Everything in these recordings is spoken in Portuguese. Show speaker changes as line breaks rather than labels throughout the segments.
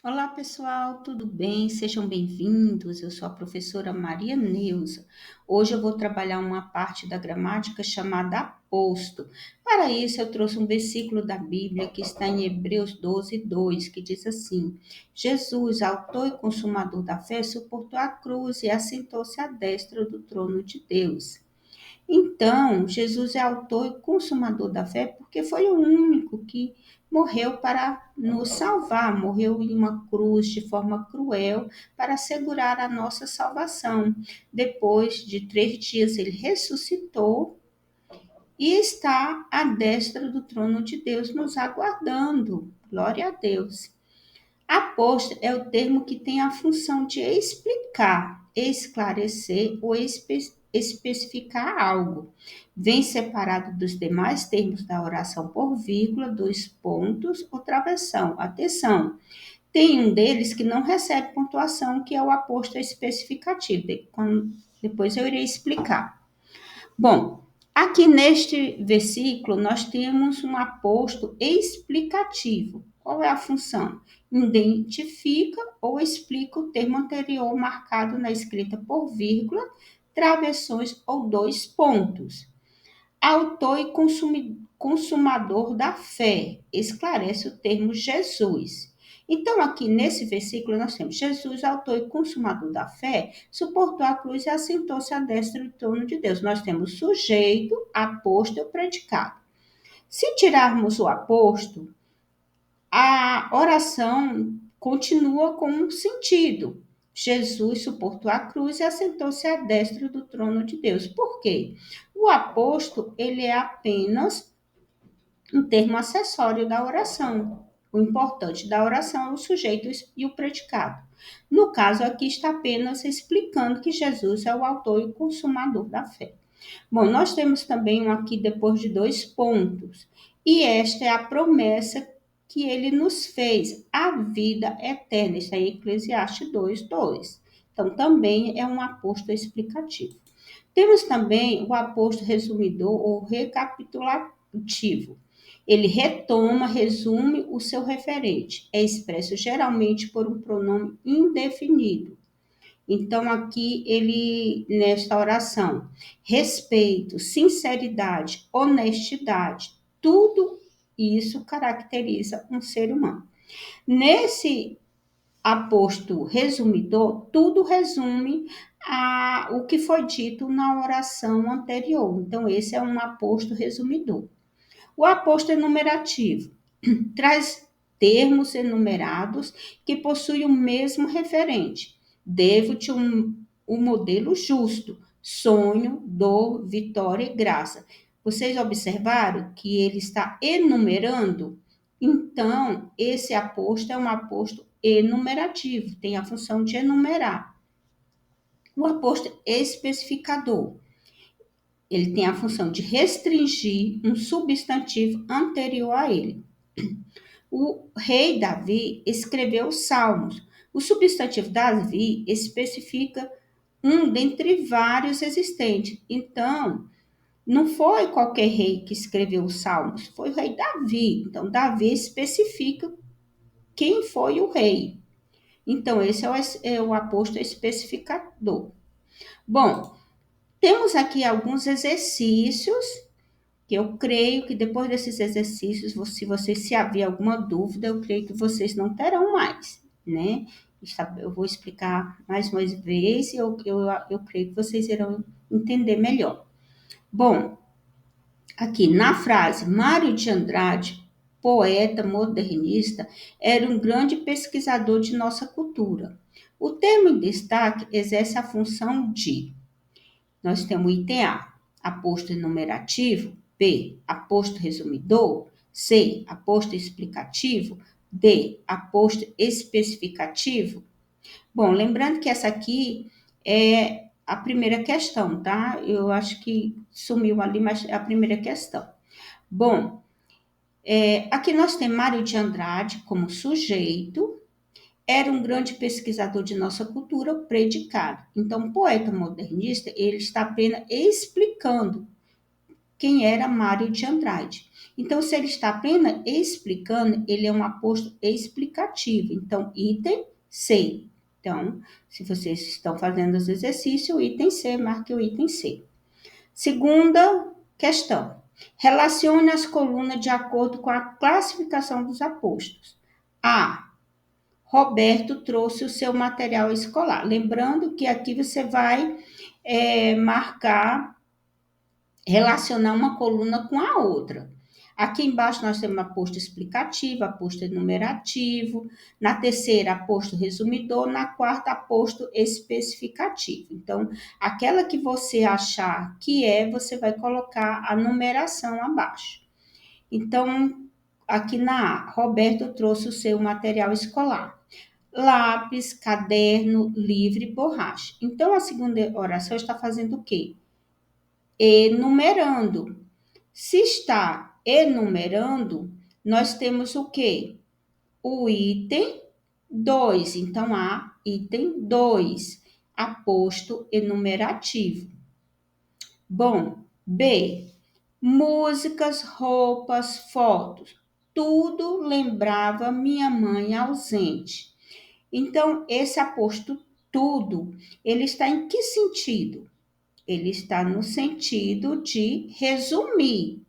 Olá, pessoal, tudo bem? Sejam bem-vindos. Eu sou a professora Maria Neuza. Hoje eu vou trabalhar uma parte da gramática chamada aposto. Para isso, eu trouxe um versículo da Bíblia que está em Hebreus 12, 2, que diz assim: Jesus, autor e consumador da fé, suportou a cruz e assentou-se à destra do trono de Deus. Então, Jesus é autor e consumador da fé porque foi o único que morreu para nos salvar, morreu em uma cruz de forma cruel para assegurar a nossa salvação. Depois de 3 dias, ele ressuscitou e está à destra do trono de Deus, nos aguardando. Glória a Deus. Aposto é o termo que tem a função de explicar, esclarecer ou especificar algo. Vem separado dos demais termos da oração por vírgula, dois pontos ou travessão. Atenção! Tem um deles que não recebe pontuação, que é o aposto especificativo. Depois eu irei explicar. Bom, aqui neste versículo nós temos um aposto explicativo. Qual é a função? Identifica ou explica o termo anterior marcado na escrita por vírgula, travessões ou dois pontos. Autor e consumador da fé, esclarece o termo Jesus. Então, aqui nesse versículo, nós temos Jesus, autor e consumador da fé, suportou a cruz e assentou-se à destra do trono de Deus. Nós temos sujeito, aposto e o predicado. Se tirarmos o aposto, a oração continua com um sentido. Jesus suportou a cruz e assentou-se à destra do trono de Deus. Por quê? O aposto, ele é apenas um termo acessório da oração. O importante da oração é o sujeito e o predicado. No caso aqui está apenas explicando que Jesus é o autor e o consumador da fé. Bom, nós temos também um aqui depois de dois pontos. E esta é a promessa que ele nos fez, a vida eterna. Isso aí é Eclesiastes 2, 2. Então, também é um aposto explicativo. Temos também o aposto resumidor ou recapitulativo. Ele retoma, resume o seu referente. É expresso geralmente por um pronome indefinido. Então, aqui ele, nesta oração, respeito, sinceridade, honestidade, tudo isso caracteriza um ser humano. Nesse aposto resumidor, tudo resume o que foi dito na oração anterior. Então, esse é um aposto resumidor. O aposto enumerativo traz termos enumerados que possuem o mesmo referente. Devo-te um modelo justo, sonho, dor, vitória e graça. Vocês observaram que ele está enumerando? Então, esse aposto é um aposto enumerativo, tem a função de enumerar. O aposto especificador, ele tem a função de restringir um substantivo anterior a ele. O rei Davi escreveu os Salmos. O substantivo Davi especifica um dentre vários existentes. Então, não foi qualquer rei que escreveu os Salmos, foi o rei Davi. Então, Davi especifica quem foi o rei. Então, esse é o aposto especificador. Bom, temos aqui alguns exercícios que eu creio que depois desses exercícios, se vocês se haver alguma dúvida, eu creio que vocês não terão mais, né? Eu vou explicar mais uma vez e eu creio que vocês irão entender melhor. Bom, aqui na frase, Mário de Andrade, poeta modernista, era um grande pesquisador de nossa cultura. O termo em destaque exerce a função de nós temos o item A, aposto enumerativo, B, aposto resumidor, C, aposto explicativo, D, aposto especificativo. Bom, lembrando que essa aqui é a primeira questão, tá? Eu acho que sumiu ali, mas é a primeira questão. Bom, aqui nós temos Mário de Andrade como sujeito, era um grande pesquisador de nossa cultura, predicado. Então, o poeta modernista, ele está apenas explicando quem era Mário de Andrade. Então, se ele está apenas explicando, ele é um aposto explicativo. Então, item C. Então, se vocês estão fazendo os exercícios, o item C, marque o item C. Segunda questão. Relacione as colunas de acordo com a classificação dos apostos. A. Roberto trouxe o seu material escolar. Lembrando que aqui você vai marcar, relacionar uma coluna com a outra. Aqui embaixo nós temos aposto explicativo, aposto enumerativo, na terceira aposto resumidor, na quarta aposto especificativo. Então, aquela que você achar que você vai colocar a numeração abaixo. Então, aqui na A, Roberto trouxe o seu material escolar. Lápis, caderno, livre, borracha. Então, a segunda oração está fazendo o quê? Enumerando. Se está enumerando, nós temos o quê? O item 2. Então, há item 2, aposto enumerativo. Bom, B. Músicas, roupas, fotos. Tudo lembrava minha mãe ausente. Então, esse aposto tudo, ele está em que sentido? Ele está no sentido de resumir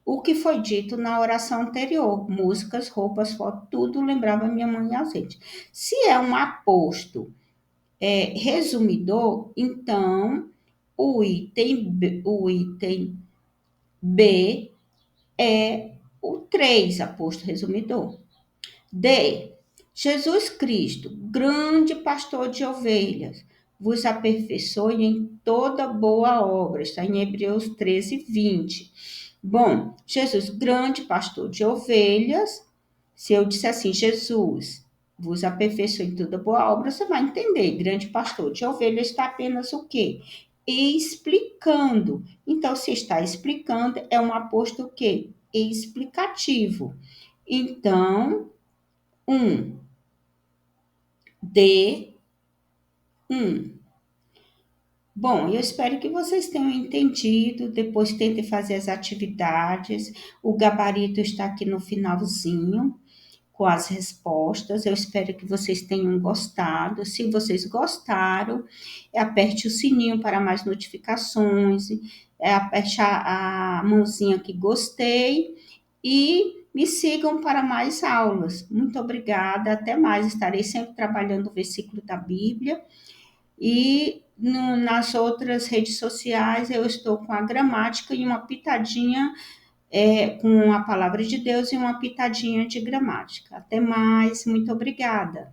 o que foi dito na oração anterior. Músicas, roupas, fotos, tudo lembrava minha mãe ausente. Se é um aposto resumidor, então o item B é o 3, aposto resumidor. D. Jesus Cristo, grande pastor de ovelhas, vos aperfeiçoe em toda boa obra. Está em Hebreus 13, 20. Bom, Jesus, grande pastor de ovelhas, se eu disser assim, Jesus vos aperfeiçoe em toda boa obra, você vai entender. Grande pastor de ovelhas está apenas o quê? Explicando. Então, se está explicando, é um aposto o quê? Explicativo. Então, 1. D1. Bom, eu espero que vocês tenham entendido. Depois tentem fazer as atividades. O gabarito está aqui no finalzinho com as respostas. Eu espero que vocês tenham gostado. Se vocês gostaram, aperte o sininho para mais notificações, aperte a mãozinha que gostei e me sigam para mais aulas. Muito obrigada, até mais. Estarei sempre trabalhando o versículo da Bíblia e nas outras redes sociais eu estou com a gramática e uma pitadinha com a palavra de Deus e uma pitadinha de gramática. Até mais, muito obrigada.